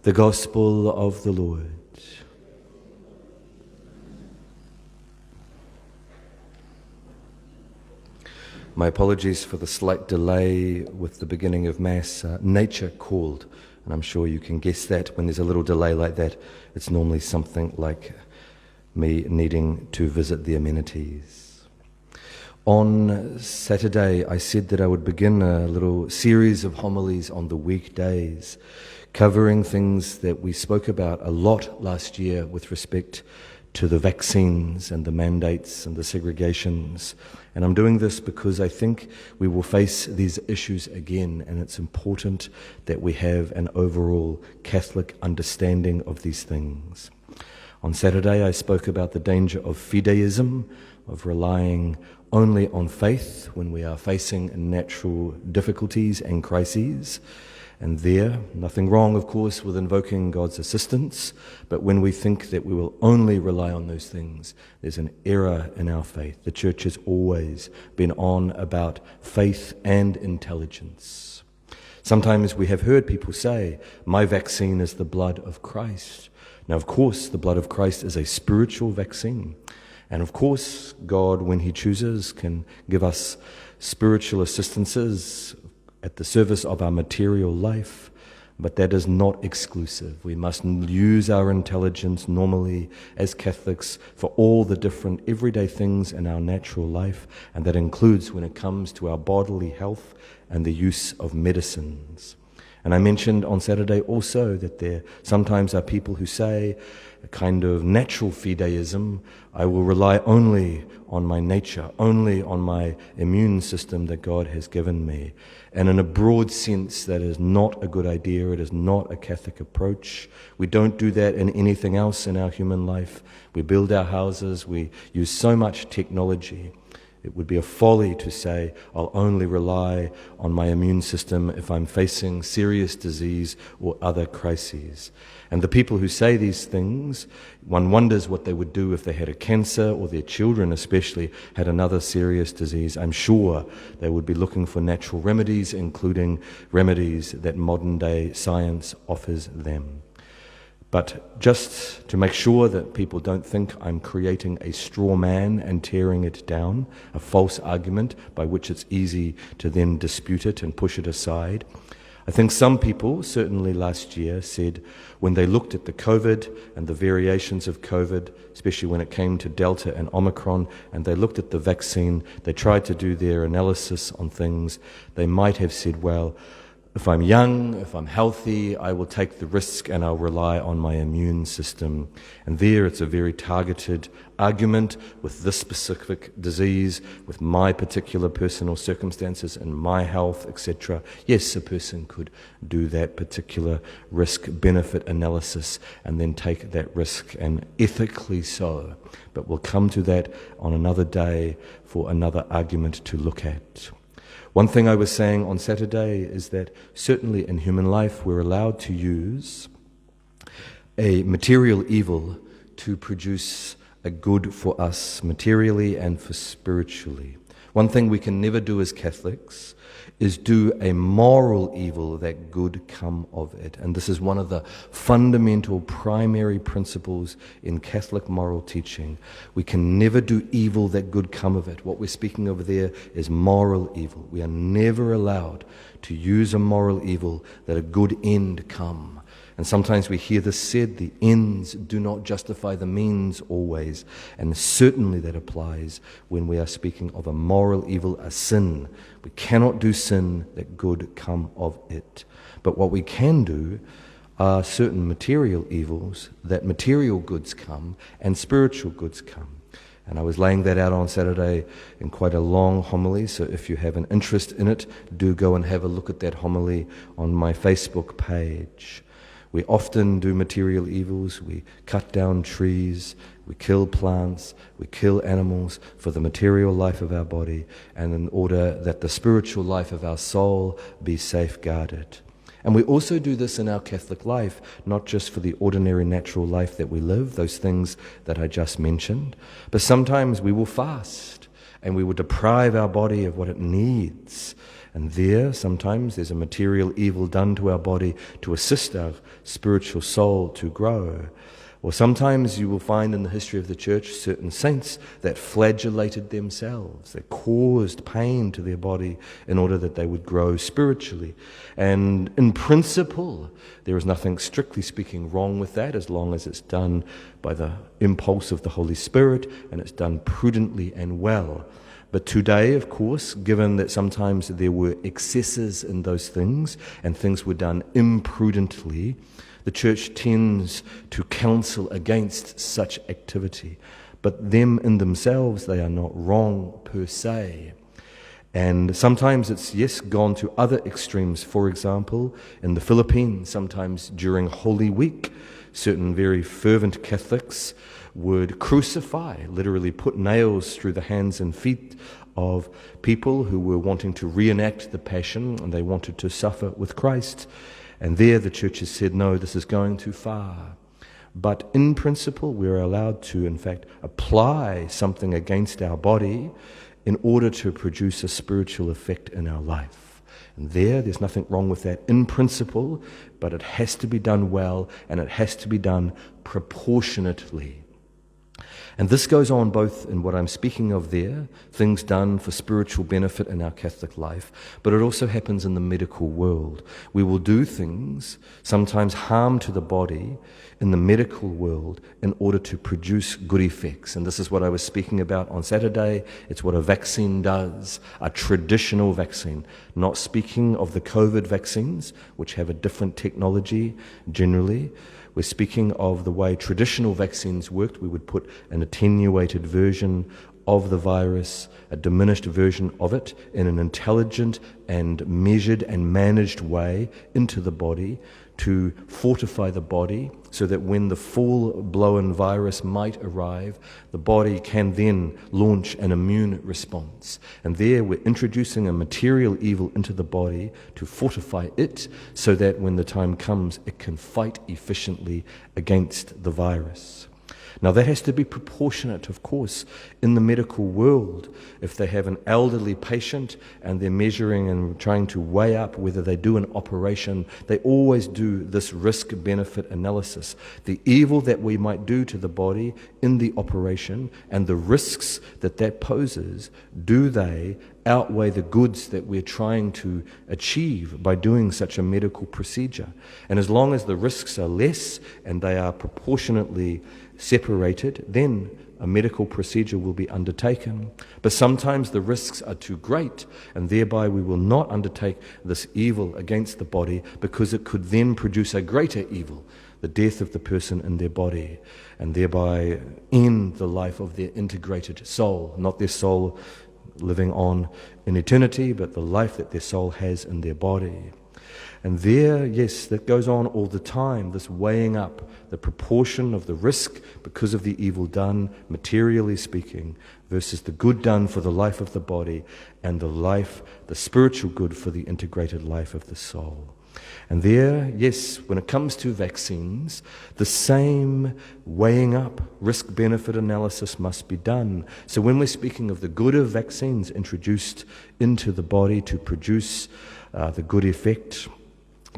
The Gospel of the Lord. My apologies for the slight delay with the beginning of Mass. Nature called, and I'm sure you can guess that when there's a little delay like that, it's normally something like me needing to visit the amenities. On Saturday, I said that I would begin a little series of homilies on the weekdays, covering things that we spoke about a lot last year with respect to the vaccines and the mandates and the segregations. And I'm doing this because I think we will face these issues again, and it's important that we have an overall Catholic understanding of these things. On Saturday, I spoke about the danger of fideism, of relying only on faith when we are facing natural difficulties and crises. And there, nothing wrong, of course, with invoking God's assistance, but when we think that we will only rely on those things, there's an error in our faith. The Church has always been on about faith and intelligence. Sometimes we have heard people say, my vaccine is the blood of Christ. Now, of course, the blood of Christ is a spiritual vaccine. And of course, God, when He chooses, can give us spiritual assistances at the service of our material life, but that is not exclusive. We must use our intelligence normally as Catholics for all the different everyday things in our natural life, and that includes when it comes to our bodily health and the use of medicines. And I mentioned on Saturday also that there sometimes are people who say, a kind of natural fideism, I will rely only on my nature, only on my immune system that God has given me. And in a broad sense, that is not a good idea. It is not a Catholic approach. We don't do that in anything else in our human life. We build our houses, we use so much technology. It would be a folly to say, I'll only rely on my immune system if I'm facing serious disease or other crises. And the people who say these things, one wonders what they would do if they had a cancer or their children especially had another serious disease. I'm sure they would be looking for natural remedies, including remedies that modern day science offers them. But just to make sure that people don't think I'm creating a straw man and tearing it down, a false argument by which it's easy to then dispute it and push it aside, I think some people, certainly last year, said when they looked at the COVID and the variations of COVID, especially when it came to Delta and Omicron, and they looked at the vaccine, they tried to do their analysis on things, they might have said, well, if I'm young, if I'm healthy, I will take the risk and I'll rely on my immune system. And there it's a very targeted argument with this specific disease, with my particular personal circumstances and my health, etc. Yes, a person could do that particular risk-benefit analysis and then take that risk, and ethically so. But we'll come to that on another day for another argument to look at. One thing I was saying on Saturday is that certainly in human life we're allowed to use a material evil to produce a good for us materially and for spiritually. One thing we can never do as Catholics is do a moral evil that good come of it. And this is one of the fundamental primary principles in Catholic moral teaching. We can never do evil that good come of it. What we're speaking of there is moral evil. We are never allowed to use a moral evil that a good end come. And sometimes we hear this said, the ends do not justify the means always. And certainly that applies when we are speaking of a moral evil, a sin. We cannot do sin that good come of it. But what we can do are certain material evils that material goods come and spiritual goods come. And I was laying that out on Saturday in quite a long homily, so if you have an interest in it, do go and have a look at that homily on my Facebook page. We often do material evils. We cut down trees, we kill plants, we kill animals for the material life of our body and in order that the spiritual life of our soul be safeguarded. And we also do this in our Catholic life, not just for the ordinary natural life that we live, those things that I just mentioned, but sometimes we will fast and we will deprive our body of what it needs. And there, sometimes, there's a material evil done to our body to assist our spiritual soul to grow. Or sometimes you will find in the history of the church certain saints that flagellated themselves, that caused pain to their body in order that they would grow spiritually. And in principle, there is nothing, strictly speaking, wrong with that, as long as it's done by the impulse of the Holy Spirit and it's done prudently and well. But today, of course, given that sometimes there were excesses in those things and things were done imprudently, the church tends to counsel against such activity. But them in themselves, they are not wrong per se. And sometimes it's, yes, gone to other extremes. For example, in the Philippines, sometimes during Holy Week, certain very fervent Catholics would crucify, literally put nails through the hands and feet of people who were wanting to reenact the Passion, and they wanted to suffer with Christ. And there the church has said, no, this is going too far. But in principle, we're allowed to, in fact, apply something against our body in order to produce a spiritual effect in our life. And there's nothing wrong with that in principle, but it has to be done well, and it has to be done proportionately. And this goes on both in what I'm speaking of there, things done for spiritual benefit in our Catholic life, but it also happens in the medical world. We will do things, sometimes harm to the body, in the medical world in order to produce good effects. And this is what I was speaking about on Saturday. It's what a vaccine does, a traditional vaccine. Not speaking of the COVID vaccines, which have a different technology generally. We're speaking of the way traditional vaccines worked. We would put an attenuated version of the virus, a diminished version of it, in an intelligent and measured and managed way into the body to fortify the body so that when the full-blown virus might arrive, the body can then launch an immune response. And there we're introducing a material evil into the body to fortify it so that when the time comes, it can fight efficiently against the virus. Now that has to be proportionate, of course, in the medical world. If they have an elderly patient and they're measuring and trying to weigh up whether they do an operation, they always do this risk-benefit analysis. The evil that we might do to the body in the operation and the risks that that poses, do they outweigh the goods that we're trying to achieve by doing such a medical procedure? And as long as the risks are less and they are proportionately separated, then a medical procedure will be undertaken. But sometimes the risks are too great, and thereby we will not undertake this evil against the body because it could then produce a greater evil, the death of the person in their body, and thereby end the life of their integrated soul, not their soul living on in eternity, but the life that their soul has in their body. And there, yes, that goes on all the time, this weighing up the proportion of the risk because of the evil done, materially speaking, versus the good done for the life of the body and the life, the spiritual good for the integrated life of the soul. And there, yes, when it comes to vaccines, the same weighing up, risk-benefit analysis must be done. So when we're speaking of the good of vaccines introduced into the body to produce the good effect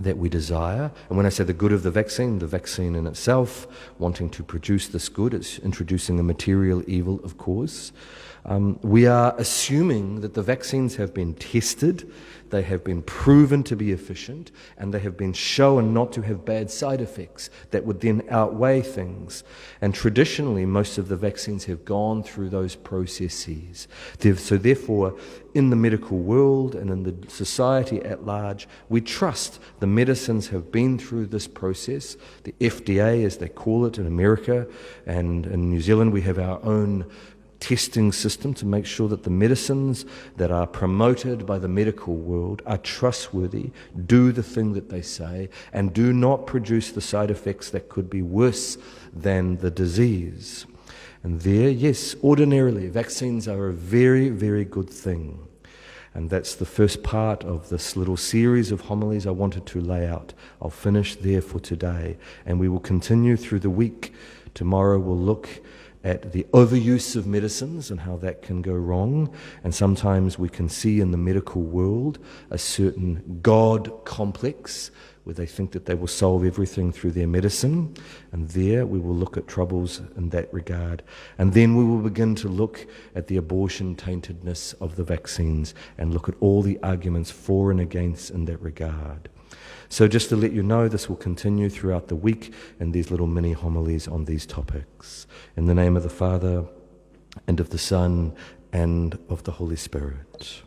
that we desire, and when I say the good of the vaccine in itself, wanting to produce this good, it's introducing a material evil, of course. We are assuming that the vaccines have been tested, they have been proven to be efficient, and they have been shown not to have bad side effects that would then outweigh things. And traditionally, most of the vaccines have gone through those processes. So therefore, in the medical world and in the society at large, we trust the medicines have been through this process. The FDA, as they call it in America, and in New Zealand, we have our own testing system to make sure that the medicines that are promoted by the medical world are trustworthy, do the thing that they say, and do not produce the side effects that could be worse than the disease. And there, yes, ordinarily, vaccines are a very, very good thing. And that's the first part of this little series of homilies I wanted to lay out. I'll finish there for today, and we will continue through the week. Tomorrow we'll look at the overuse of medicines and how that can go wrong. And sometimes we can see in the medical world a certain God complex where they think that they will solve everything through their medicine. And there we will look at troubles in that regard. And then we will begin to look at the abortion taintedness of the vaccines and look at all the arguments for and against in that regard. So just to let you know, this will continue throughout the week in these little mini homilies on these topics. In the name of the Father, and of the Son, and of the Holy Spirit.